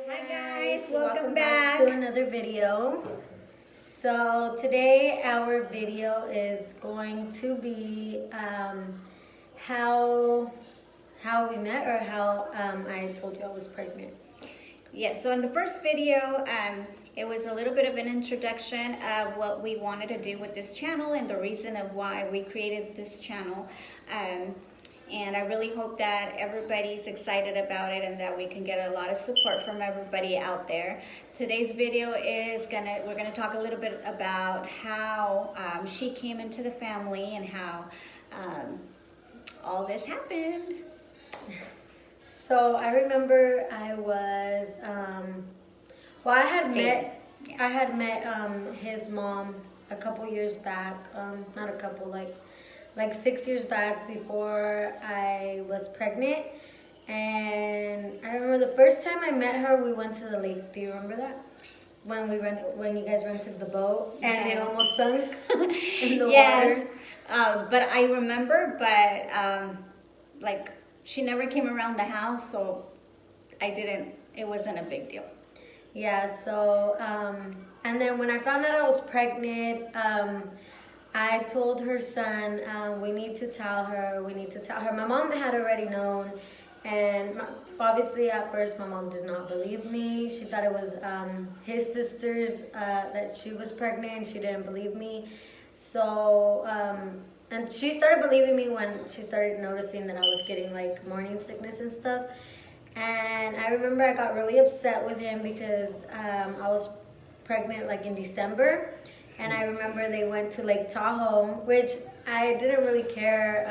Hi guys, welcome back to another video. So today our video is going to be how we met, or how I told you I was pregnant. Yes, so in the first video, it was a little bit of an introduction of what we wanted to do with this channel and the reason of why we created this channel. And I really hope that everybody's excited about it and that we can get a lot of support from everybody out there. Today's video is we're gonna talk a little bit about how she came into the family and how all this happened. So I remember I was, I had met his mom a couple years back, not a couple, like 6 years back before I was pregnant. And I remember the first time I met her, we went to the lake. Do you remember that? When you guys rented the boat and it almost sunk in the water. But I remember, like, she never came around the house, so it wasn't a big deal. Yeah, so, and then when I found out I was pregnant, I told her son, we need to tell her. My mom had already known, and obviously at first my mom did not believe me. She thought it was his sisters, that she was pregnant. She didn't believe me. So, and she started believing me when she started noticing that I was getting like morning sickness and stuff. And I remember I got really upset with him because I was pregnant like in December. And I remember they went to Lake Tahoe, which I didn't really care.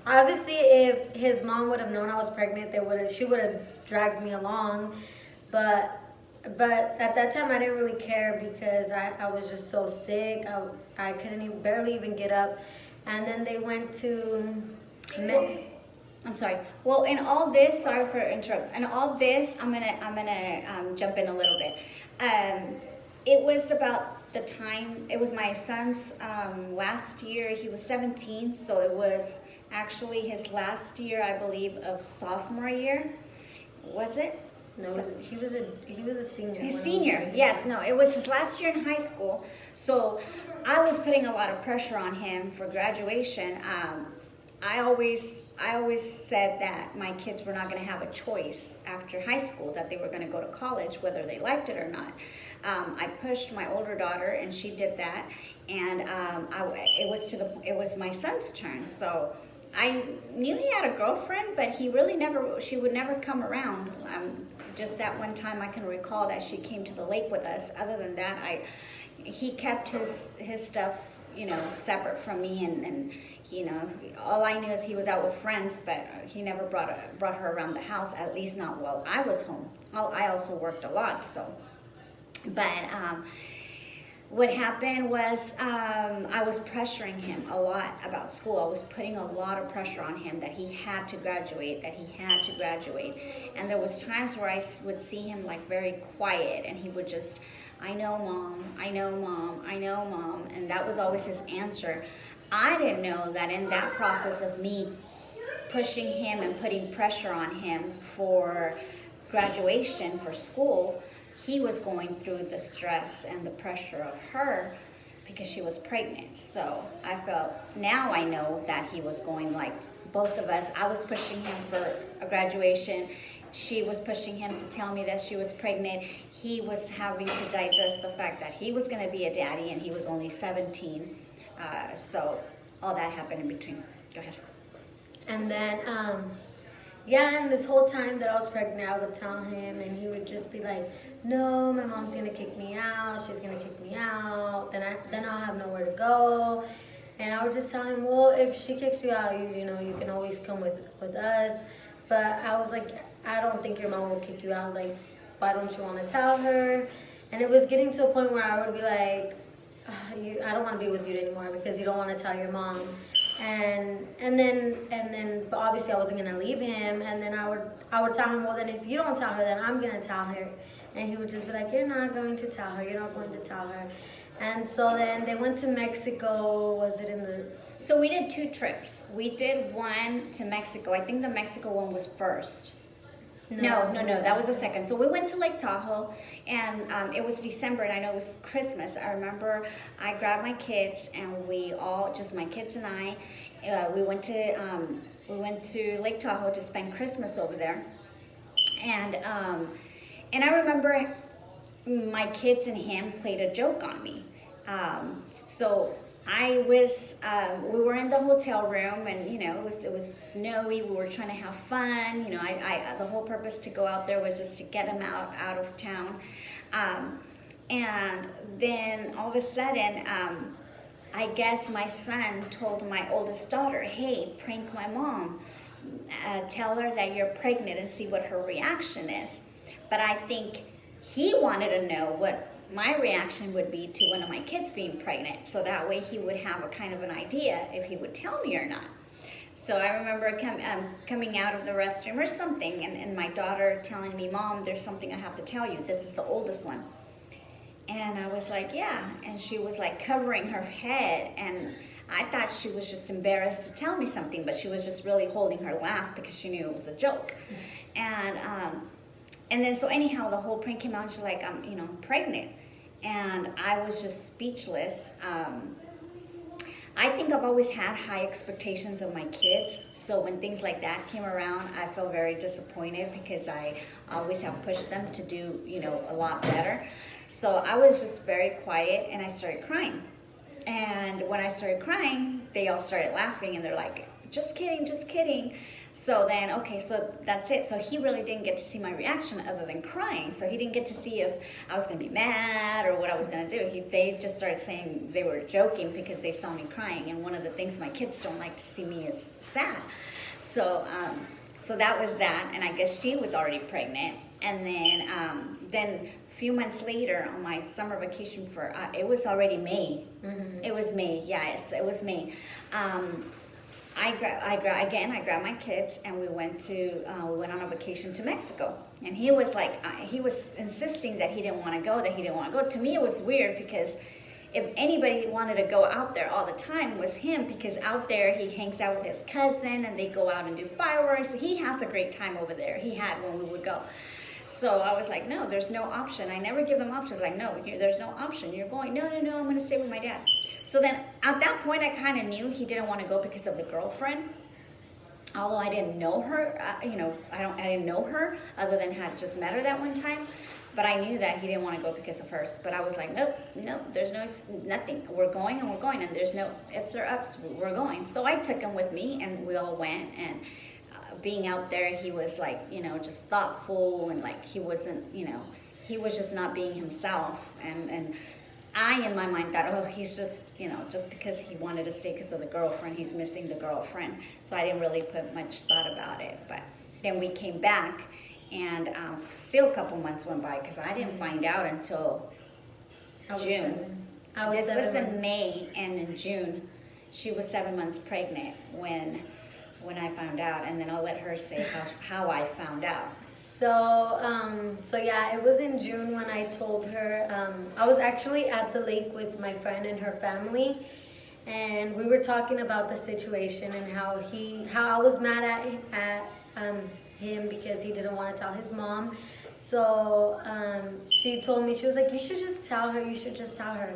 Obviously, if his mom would have known I was pregnant, she would have dragged me along. But at that time, I didn't really care because I was just so sick. I couldn't barely even get up. And then they went to... I'm sorry. Well, in all this, sorry for interrupting. In all this, I'm gonna jump in a little bit. It was about the time. It was my son's last year. He was 17, so it was actually his last year, I believe, of sophomore year. Was it? No, he was a senior. He's senior. Yes. No, it was his last year in high school. So I was putting a lot of pressure on him for graduation. I always said that my kids were not going to have a choice after high school, that they were going to go to college, whether they liked it or not. I pushed my older daughter, and she did that, and it was my son's turn. So I knew he had a girlfriend, but she would never come around. Just that one time I can recall that she came to the lake with us. Other than that, he kept his stuff, separate from me, and all I knew is he was out with friends, but he never brought her around the house, at least not while I was home. I also worked a lot, so. But what happened was I was pressuring him a lot about school. I was putting a lot of pressure on him that he had to graduate, And there was times where I would see him like very quiet, and he would just, I know, Mom, I know, Mom, I know, Mom. And that was always his answer. I didn't know that in that process of me pushing him and putting pressure on him for graduation, for school, he was going through the stress and the pressure of her because she was pregnant. So now I know that he was going like both of us. I was pushing him for a graduation. She was pushing him to tell me that she was pregnant. He was having to digest the fact that he was going to be a daddy and he was only 17. So all that happened in between. Go ahead. And then, and this whole time that I was pregnant, I would tell him, and he would just be like, no, my mom's gonna kick me out, she's gonna kick me out, then I'll have nowhere to go. And I would just tell him, well, if she kicks you out, you can always come with us. But I was like, I don't think your mom will kick you out, like, why don't you want to tell her? And it was getting to a point where I would be like, I don't want to be with you anymore because you don't want to tell your mom. And then but obviously I wasn't gonna leave him. And then I would tell him, well, then if you don't tell her, then I'm gonna tell her. And he would just be like, you're not going to tell her, you're not going to tell her. And so then they went to Mexico. So we did 2 trips. We did one to Mexico. I think the Mexico one was first. No, that was the second. So we went to Lake Tahoe, and it was December, and I know it was Christmas. I remember I grabbed my kids, and we all, just my kids and I, we went to Lake Tahoe to spend Christmas over there, and I remember my kids and him played a joke on me. So we were in the hotel room, and it was snowy. We were trying to have fun. The whole purpose to go out there was just to get him out of town. And then all of a sudden, I guess my son told my oldest daughter, "Hey, prank my mom. Tell her that you're pregnant and see what her reaction is." But I think he wanted to know what my reaction would be to one of my kids being pregnant, so that way he would have a kind of an idea if he would tell me or not. So I remember coming out of the restroom or something, and my daughter telling me, "Mom, there's something I have to tell you. This is the oldest one." And I was like, "Yeah," and she was like covering her head, and I thought she was just embarrassed to tell me something, but she was just really holding her laugh because she knew it was a joke. And then so anyhow, the whole prank came out, and she's like, "I'm pregnant." And I was just speechless. I think I've always had high expectations of my kids. So when things like that came around, I felt very disappointed because I always have pushed them to do, a lot better. So I was just very quiet, and I started crying. And when I started crying, they all started laughing, and they're like, "Just kidding, just kidding." So then, okay, so that's it. So he really didn't get to see my reaction other than crying. So he didn't get to see if I was going to be mad or what I was going to do. They just started saying they were joking because they saw me crying. And one of the things my kids don't like to see me is sad. So that was that. And I guess she was already pregnant. And then a few months later on my summer vacation it was already May. Mm-hmm. It was May, yes, it was May. I grabbed my kids, and we went on a vacation to Mexico. And he was insisting that he didn't want to go, To me, it was weird because if anybody wanted to go out there all the time, it was him, because out there he hangs out with his cousin, and they go out and do fireworks. He has a great time over there. He had when we would go. So I was like, "No, there's no option." I never give them options. Like, "No, there's no option. You're going." "No, I'm going to stay with my dad." So then at that point, I kind of knew he didn't want to go because of the girlfriend. Although I didn't know her, I didn't know her other than had just met her that one time. But I knew that he didn't want to go because of hers. But I was like, nope, there's nothing. We're going, and there's no ifs or ups. We're going. So I took him with me, and we all went. And being out there, he was like, just thoughtful, and like he wasn't, he was just not being himself. And I, in my mind, thought, oh, he's just, just because he wanted to stay because of the girlfriend, he's missing the girlfriend. So I didn't really put much thought about it. But then we came back, and still a couple months went by because I didn't find out until June. This was in May, and in June, she was 7 months pregnant when I found out. And then I'll let her say how I found out. So yeah, it was in June when I told her. I was actually at the lake with my friend and her family, and we were talking about the situation and how I was mad at him because he didn't want to tell his mom. So she told me, she was like, "You should just tell her. You should just tell her."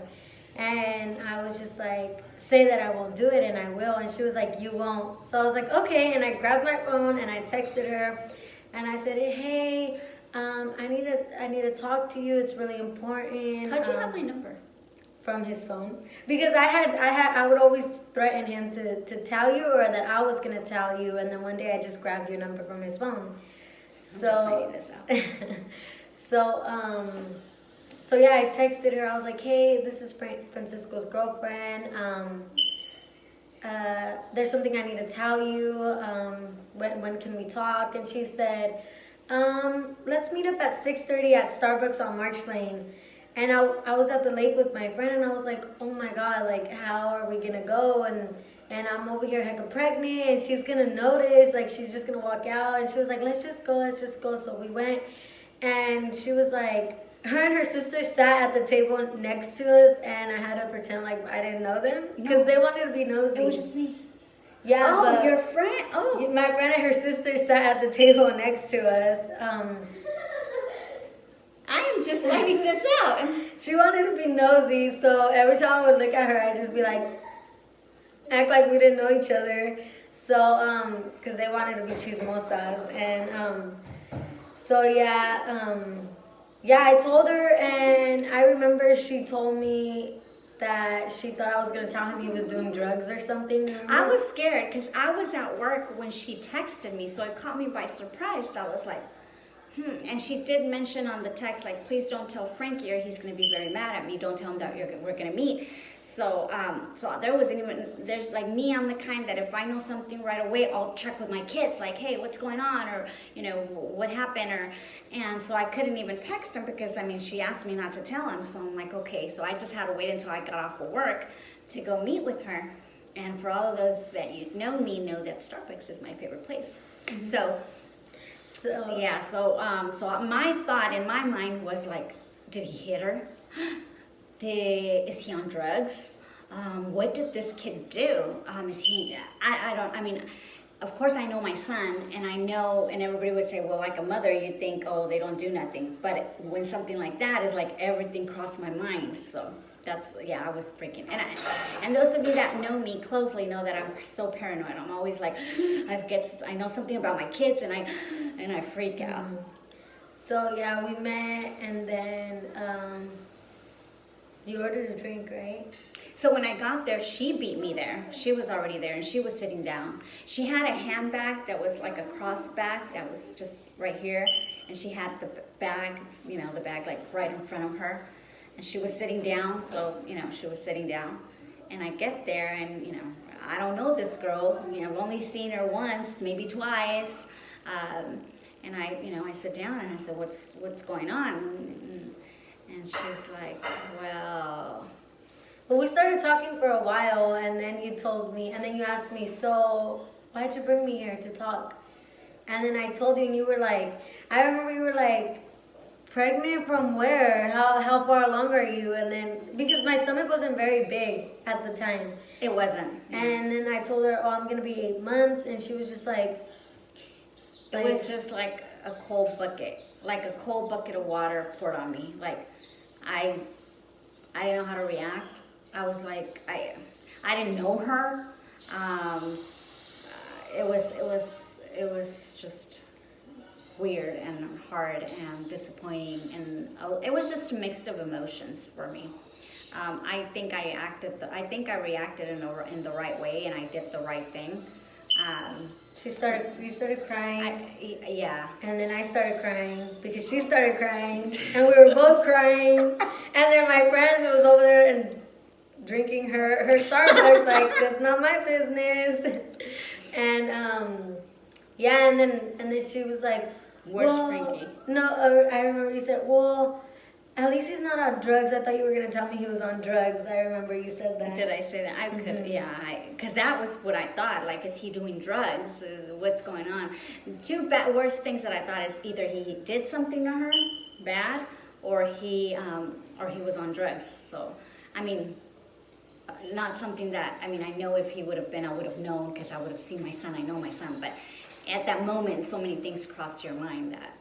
And I was just like, "Say that I won't do it, and I will." And she was like, "You won't." So I was like, "Okay." And I grabbed my phone and I texted her. And I said, "Hey, I need to talk to you. It's really important." How'd you have my number? From his phone, because I would always threaten him to tell you, or that I was gonna tell you, and then one day I just grabbed your number from his phone. I'm just finding this out. So yeah, I texted her. I was like, "Hey, this is Francisco's girlfriend. There's something I need to tell you. When can we talk?" And she said, "Let's meet up at 6:30 at Starbucks on March Lane." And I was at the lake with my friend, and I was like, "Oh my God, like, how are we gonna go?" And I'm over here hecka pregnant, and she's gonna notice, like, she's just gonna walk out. And she was like, let's just go. So we went, and she was like, her and her sister sat at the table next to us, and I had to pretend like I didn't know them because they wanted to be nosy. It was just me. Yeah, Oh, but your friend. Oh. my friend and her sister sat at the table next to us. I am just letting this out. She wanted to be nosy, so every time I would look at her, I'd just be like, act like we didn't know each other. So, because they wanted to be chismosas. And, yeah, I told her, and I remember she told me that she thought I was going to tell him he was doing drugs or something. Remember? I was scared because I was at work when she texted me, so it caught me by surprise. I was like, And she did mention on the text, like, please don't tell Frankie or he's going to be very mad at me. Don't tell him that we're going to meet. So there wasn't even, there's like me, I'm the kind that if I know something right away, I'll check with my kids, like, hey, what's going on? Or, what happened? And so I couldn't even text him because, she asked me not to tell him. So I'm like, okay. So I just had to wait until I got off of work to go meet with her. And for all of those that know me, know that Starbucks is my favorite place. Mm-hmm. So my thought in my mind was like, did he hit her? Is he on drugs? What did this kid do? Of course I know my son, and I know, and everybody would say, well, like a mother, you'd think, oh, they don't do nothing. But when something like that is like, everything crossed my mind. So I was freaking. And those of you that know me closely know that I'm so paranoid. I'm always like, I know something about my kids, and I freak out. Mm-hmm. So yeah, we met, and then you ordered a drink, right? So when I got there, she beat me there. She was already there, and she was sitting down. She had a handbag that was like a cross bag that was just right here, and she had the bag, the bag like right in front of her, and she was sitting down. So she was sitting down, and I get there, and I don't know this girl. I've only seen her once, maybe twice, and I sit down and I said, what's going on? And she's like, well, we started talking for a while, and then you told me, and then you asked me, so why'd you bring me here to talk? And then I told you, and you were like, I remember you were like, pregnant from where? How far along are you? And then, because my stomach wasn't very big at the time. It wasn't. Yeah. And then I told her, I'm going to be 8 months, and she was just like, it was just like a cold bucket of water poured on me. Like, I didn't know how to react. I was like, I didn't know her. It was just weird and hard and disappointing, and it was just a mix of emotions for me. I think I reacted in the right way, and I did the right thing. You started crying. Yeah. And then I started crying because she started crying, and we were both crying. And then my friend was over there and drinking her Starbucks, like, that's not my business. And and then she was like, where's Frankie? No, I remember you said, well, at least he's not on drugs. I thought you were going to tell me he was on drugs. I remember you said that. Did I say that? I could, because that was what I thought. Like, is he doing drugs? What's going on? Two worst things that I thought is either he did something to her bad, or he was on drugs. So, not something that, I know if he would have been, I would have known because I would have seen my son. I know my son, but at that moment, so many things crossed your mind that,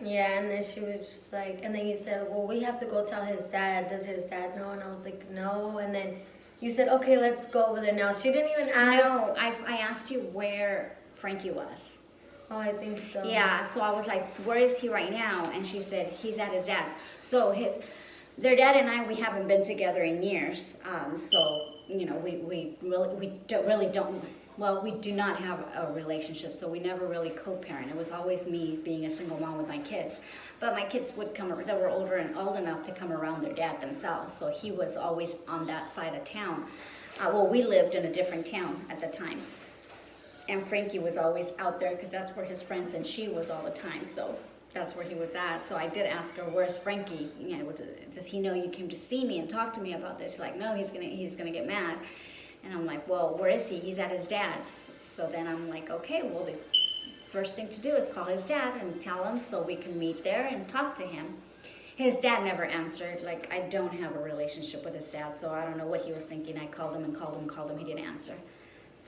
Yeah, and then she was just like, and then you said, well, we have to go tell his dad. Does his dad know? And I was like, no. And then you said, okay, let's go over there now. She didn't even ask. No, I asked you where Frankie was. Oh, I think so. Yeah, so I was like, where is he right now? And she said, he's at his dad's. So their dad and I, we haven't been together in years. So, we do not have a relationship, so we never really co-parent. It was always me being a single mom with my kids. But my kids would come, they were older and old enough to come around their dad themselves, so he was always on that side of town. We lived in a different town at the time. And Frankie was always out there because that's where his friends and she was all the time, so that's where he was at. So I did ask her, where's Frankie? Does he know you came to see me and talk to me about this? She's like, no, he's gonna get mad. And I'm like, well, where is he? He's at his dad's. So then I'm like, okay, well, the first thing to do is call his dad and tell him so we can meet there and talk to him. His dad never answered. Like, I don't have a relationship with his dad, so I don't know what he was thinking. I called him and called him and called him. He didn't answer.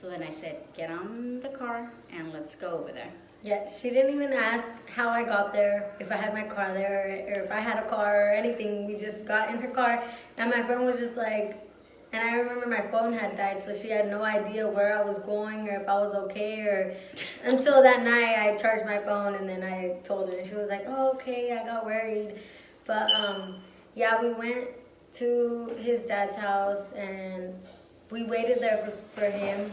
So then I said, get on the car and let's go over there. Yeah, she didn't even ask how I got there, if I had my car there, or if I had a car or anything. We just got in her car, and my friend was just like, and I remember my phone had died, so she had no idea where I was going or if I was okay, or until that night I charged my phone, and then I told her, and she was like, oh, okay, I got worried. But yeah, we went to his dad's house, and we waited there for him.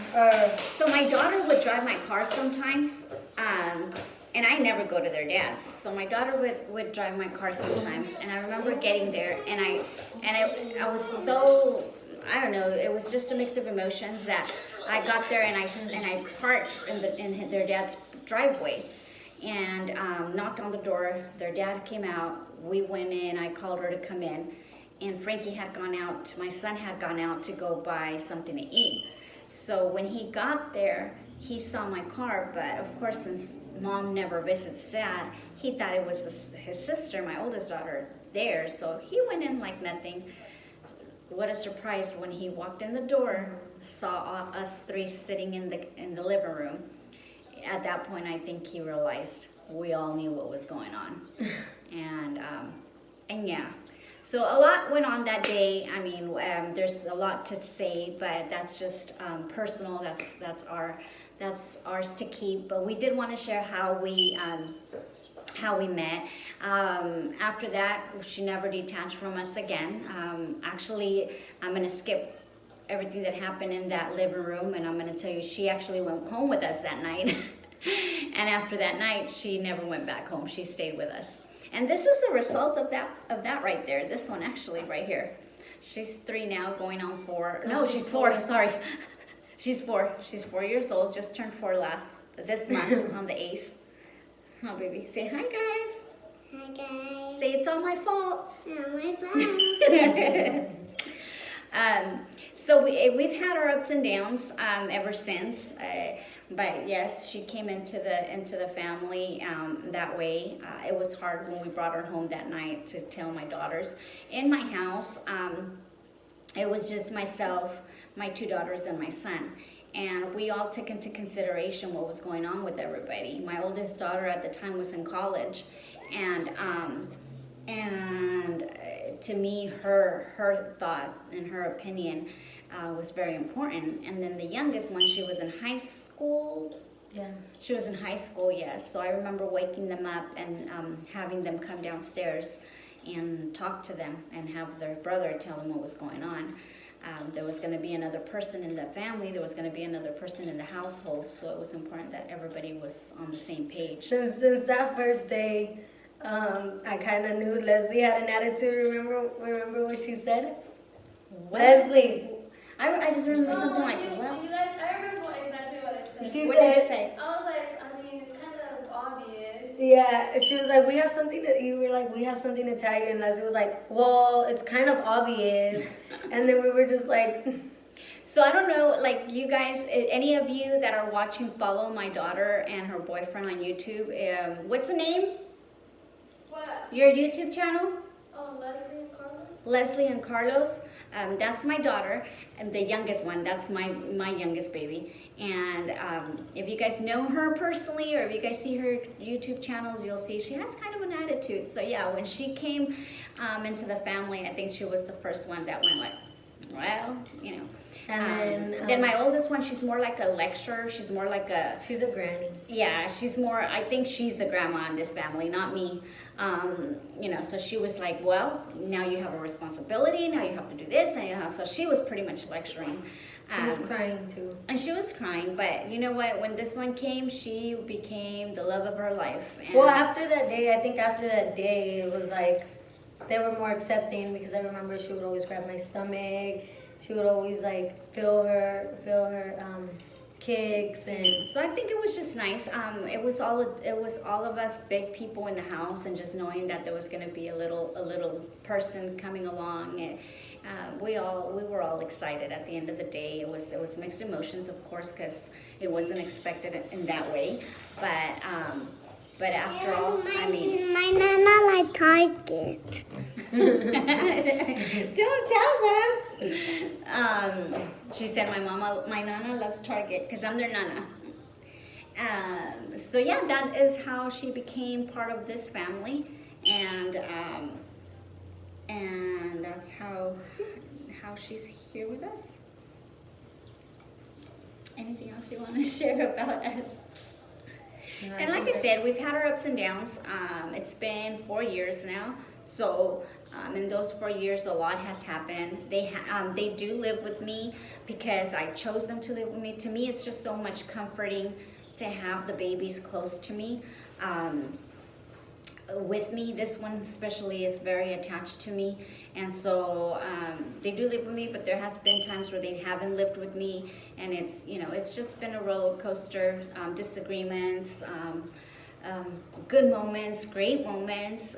So my daughter would drive my car sometimes, and I never go to their dad's. So my daughter would drive my car sometimes, and I remember getting there, and I was so, I don't know, it was just a mix of emotions that I got there and I parked in their dad's driveway, and knocked on the door. Their dad came out. We went in. I called her to come in. And Frankie had gone out, my son had gone out to go buy something to eat. So when he got there, he saw my car, but of course, since mom never visits dad, he thought it was his sister, my oldest daughter, there. So he went in like nothing. What a surprise when he walked in the door, saw us three sitting in the living room. At that point, I think he realized we all knew what was going on. And yeah. So a lot went on that day. I mean, there's a lot to say, but that's just personal. That's ours to keep. But we did want to share how we met. After that, she never detached from us again. Actually, I'm gonna skip everything that happened in that living room, and I'm gonna tell you, she actually went home with us that night. And after that night, she never went back home. She stayed with us. And this is the result of that right there. This one actually right here. She's 3 now, going on 4. No, she's 4. Sorry, she's 4. She's 4 years old. Just turned 4 this month on the 8th. Oh, baby, say hi, guys. Hi guys. Say it's all my fault. Not my phone. So we've had our ups and downs ever since. But yes, she came into the family that way. It was hard when we brought her home that night to tell my daughters. In my house, it was just myself, my 2 daughters, and my son. And we all took into consideration what was going on with everybody. My oldest daughter at the time was in college, and to me, her thought and her opinion was very important. And then the youngest one, she was in high school. Yeah. She was in high school, yes. So I remember waking them up and having them come downstairs and talk to them and have their brother tell them what was going on. There was going to be another person in the family. There was going to be another person in the household. So it was important that everybody was on the same page. Since that first day, I kind of knew Leslie had an attitude. Remember what she said? What? Leslie. I just remember something like, you well, guys, I remember exactly what I said. She what said, did you say? I was like, I mean, it's kind of obvious. Yeah, she was like, we have something to tell you, and Leslie was like, well, it's kind of obvious. And then we were just like, so I don't know, like you guys, any of you that are watching, follow my daughter and her boyfriend on YouTube. What's the name? What? Your YouTube channel? Oh, Leslie and Carla? Leslie and Carlos. That's my daughter, and the youngest one. That's my youngest baby. And if you guys know her personally, or if you guys see her YouTube channels, you'll see she has kind of an attitude. So yeah, when she came into the family, I think she was the first one that went like, well, you know. and Then my oldest one, she's more like a lecturer. She's more like a, she's a granny. yeah, she's more, I think she's the grandma in this family, not me. You know, so she was like, well, now you have a responsibility, now you have to do this, now you have, so she was pretty much lecturing. She was crying too. And she was crying, but you know what, when this one came, she became the love of her life. And Well, after that day, I think after that day, it was like, they were more accepting, because I remember she would always grab my stomach. She would always like feel her kicks, and so I think it was just nice. It was all of us big people in the house, and just knowing that there was going to be a little person coming along, and we were all excited. At the end of the day, it was mixed emotions, of course, because it wasn't expected in that way. But But after all, I mean, my nana like Target. don't tell them. She said my nana loves Target because I'm their nana. So yeah, that is how she became part of this family, and that's how she's here with us. Anything else you want to share about us? And like I said, we've had our ups and downs. It's been 4 years now. So in those 4 years, a lot has happened. They do live with me because I chose them to live with me. To me, it's just so much comforting to have the babies close to me. With me, this one especially is very attached to me, and so they do live with me, but there has been times where they haven't lived with me, and it's just been a roller coaster, disagreements, good moments, great moments,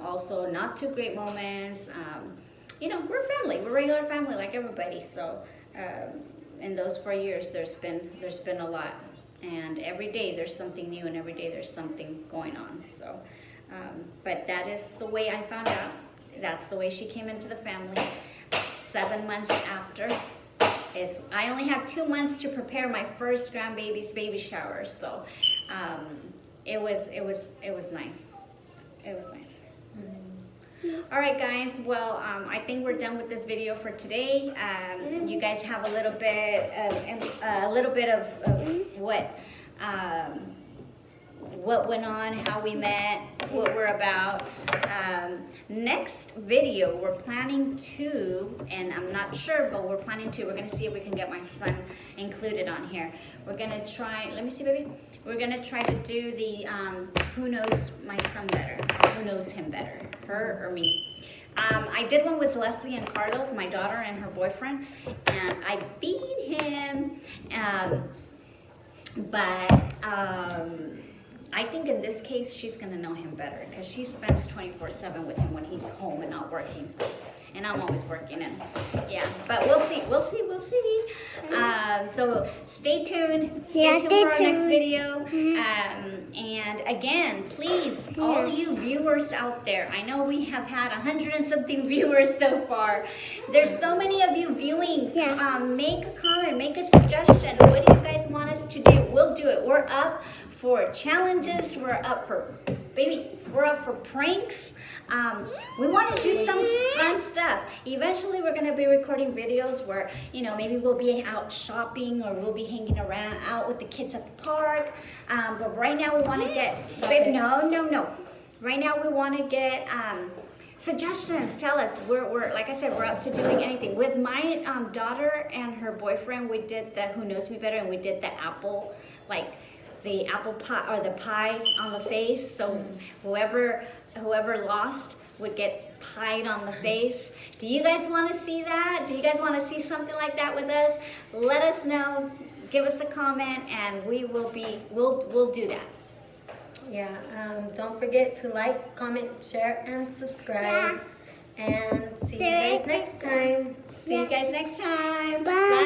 also not too great moments. We're family, we're regular family like everybody. So in those 4 years, there's been a lot, and every day there's something new, and every day there's something going on. So. But that is the way I found out. That's the way she came into the family. 7 months after, I only had 2 months to prepare my first grandbaby's baby shower. So it was nice. It was nice. All right, guys. Well, I think we're done with this video for today. You guys have a little bit of what went on, how we met, what we're about. Next video, we're planning to, and I'm not sure, but we're planning to, we're going to see if we can get my son included on here. We're going to try, let me see, baby. We're going to try to do the who knows my son better, who knows him better, her or me. I did one with Leslie and Carlos, my daughter and her boyfriend, and I beat him, but I think in this case, she's going to know him better because she spends 24/7 with him when he's home and not working. So, and I'm always working, and yeah, but we'll see. So stay tuned. Stay tuned for our next video. And again, please, all you viewers out there, I know we have had 100 and something viewers so far. There's so many of you viewing. Make a comment, make a suggestion. What do you guys want us to do? We'll do it. We're up for challenges, we're up for pranks. We want to do some fun stuff. Eventually we're going to be recording videos where, maybe we'll be out shopping or we'll be hanging around out with the kids at the park. But right now we want to get, no. Right now we want to get suggestions. Tell us. We're like I said, we're up to doing anything. With my daughter and her boyfriend, we did the Who Knows Me Better, and we did the apple, the apple pie or the pie on the face. So whoever lost would get pied on the face. Do you guys want to see that? Do you guys want to see something like that with us? Let us know. Give us a comment, and we'll do that. Yeah. Don't forget to like, comment, share, and subscribe. And see you guys next time. See you guys next time. Bye.